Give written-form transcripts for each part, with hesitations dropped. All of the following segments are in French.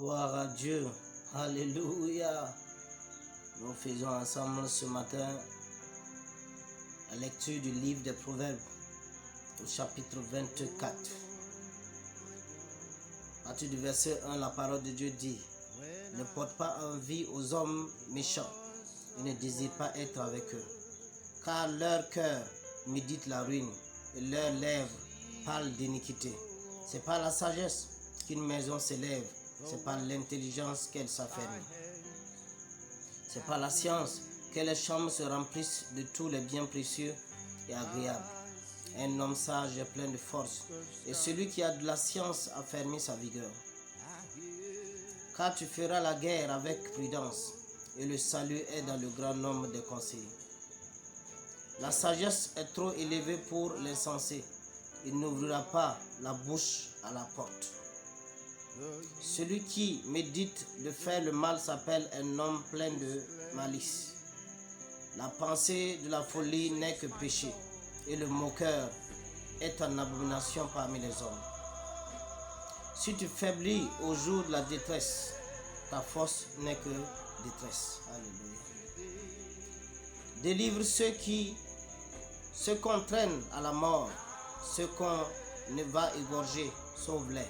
Gloire à Dieu. Alléluia. Nous faisons ensemble ce matin la lecture du livre des Proverbes au chapitre 24. À partir du verset 1, la parole de Dieu dit: ne porte pas envie aux hommes méchants et ne désire pas être avec eux, car leur cœur médite la ruine et leurs lèvres parlent d'iniquité. C'est par la sagesse qu'une maison s'élève, c'est par l'intelligence qu'elle s'affermit. C'est par la science que les chambres se remplissent de tous les biens précieux et agréables. Un homme sage est plein de force, et celui qui a de la science affermit sa vigueur. Car tu feras la guerre avec prudence, et le salut est dans le grand nombre des conseillers. La sagesse est trop élevée pour l'insensé, il n'ouvrira pas la bouche à la porte. Celui qui médite de faire le mal s'appelle un homme plein de malice. La pensée de la folie n'est que péché, et le moqueur est en abomination parmi les hommes. Si tu faiblis au jour de la détresse, ta force n'est que détresse. Alléluia. Délivre ceux qu'on traîne à la mort, ceux qu'on ne va égorger, sauve-les.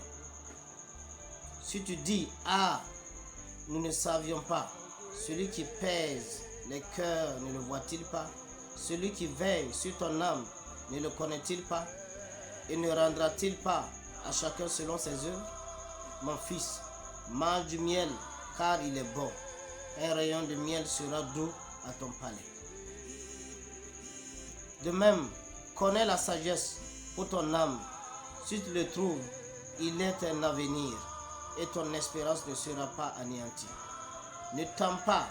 Si tu dis: ah, nous ne savions pas, celui qui pèse les cœurs ne le voit-il pas? Celui qui veille sur ton âme ne le connaît-il pas? Et ne rendra-t-il pas à chacun selon ses œuvres? Mon fils, mange du miel, car il est bon. Un rayon de miel sera doux à ton palais. De même, connais la sagesse pour ton âme. Si tu le trouves, il est un avenir, et ton espérance ne sera pas anéantie. Ne tends pas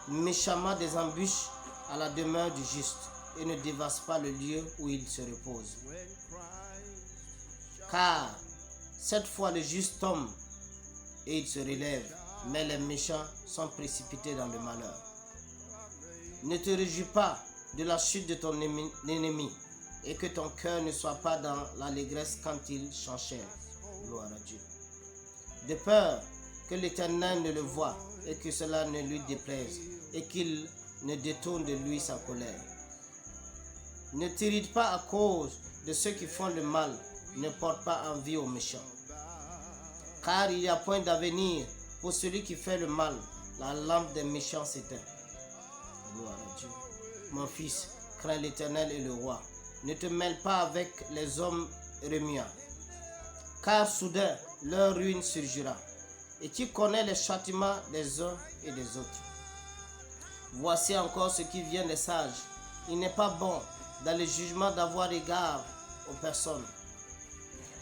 méchamment des embûches à la demeure du juste, et ne dévaste pas le lieu où il se repose. Car cette fois le juste tombe et il se relève, mais les méchants sont précipités dans le malheur. Ne te réjouis pas de la chute de ton ennemi, et que ton cœur ne soit pas dans l'allégresse quand il s'enchaîne. Gloire à Dieu. De peur que l'Éternel ne le voie et que cela ne lui déplaise, et qu'il ne détourne de lui sa colère. Ne t'irrite pas à cause de ceux qui font le mal, ne porte pas envie aux méchants. Car il n'y a point d'avenir pour celui qui fait le mal, la lampe des méchants s'éteint. Gloire à Dieu. Mon fils, crains l'Éternel et le roi. Ne te mêle pas avec les hommes remuants, car soudain leur ruine surgira. Et tu connais les châtiments des uns et des autres. Voici encore ce qui vient des sages. Il n'est pas bon dans le jugement d'avoir égard aux personnes.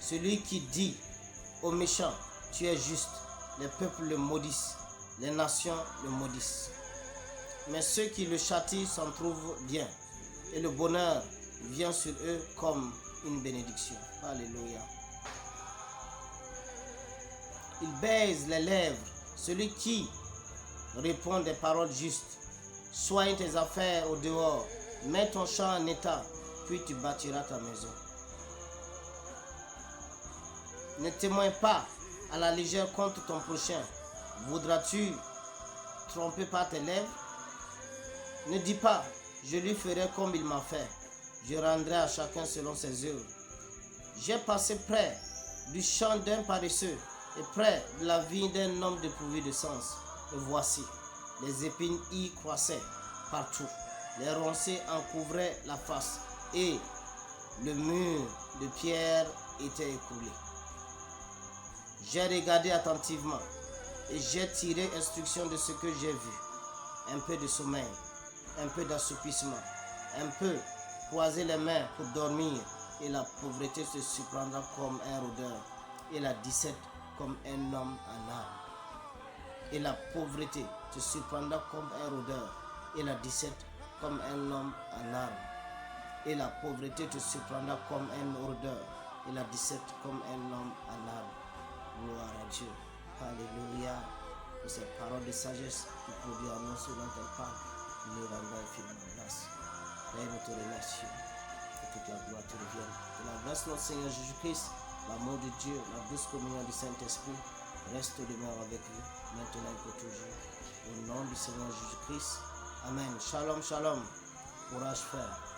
Celui qui dit aux méchants: tu es juste, les peuples le maudissent, les nations le maudissent. Mais ceux qui le châtient s'en trouvent bien, et le bonheur vient sur eux comme une bénédiction. Alléluia. Il baise les lèvres, celui qui répond des paroles justes. Soigne tes affaires au dehors, mets ton champ en état, puis tu bâtiras ta maison. Ne témoigne pas à la légère contre ton prochain. Voudras-tu tromper par tes lèvres? Ne dis pas: je lui ferai comme il m'a fait, je rendrai à chacun selon ses œuvres. J'ai passé près du champ d'un paresseux et près de la vigne d'un homme dépourvu de sens. Et voici, les épines y croissaient partout, les roncers en couvraient la face, et le mur de pierre était écroulé. J'ai regardé attentivement, et j'ai tiré instruction de ce que j'ai vu. Un peu de sommeil, un peu d'assoupissement, un peu croiser les mains pour dormir, et la pauvreté se surprendra comme un rôdeur, et la disette comme un homme en arme. Et la pauvreté te surprendra comme un rôdeur, et la disette comme un homme en arme. Et la pauvreté te surprendra comme un rôdeur, et la disette comme un homme en arme. Gloire à Dieu. Alléluia. Pour cette parole de sagesse qui produit en nous ce dont elle parle, nous rendons infiniment grâce. Père, nous te remercions. Que toute la gloire te revienne. Que la grâce de notre Seigneur Jésus-Christ, l'amour de Dieu, la douce communion du Saint-Esprit reste et demeure avec vous, maintenant et pour toujours. Au nom du Seigneur Jésus-Christ. Amen. Shalom, shalom. Courage, frère.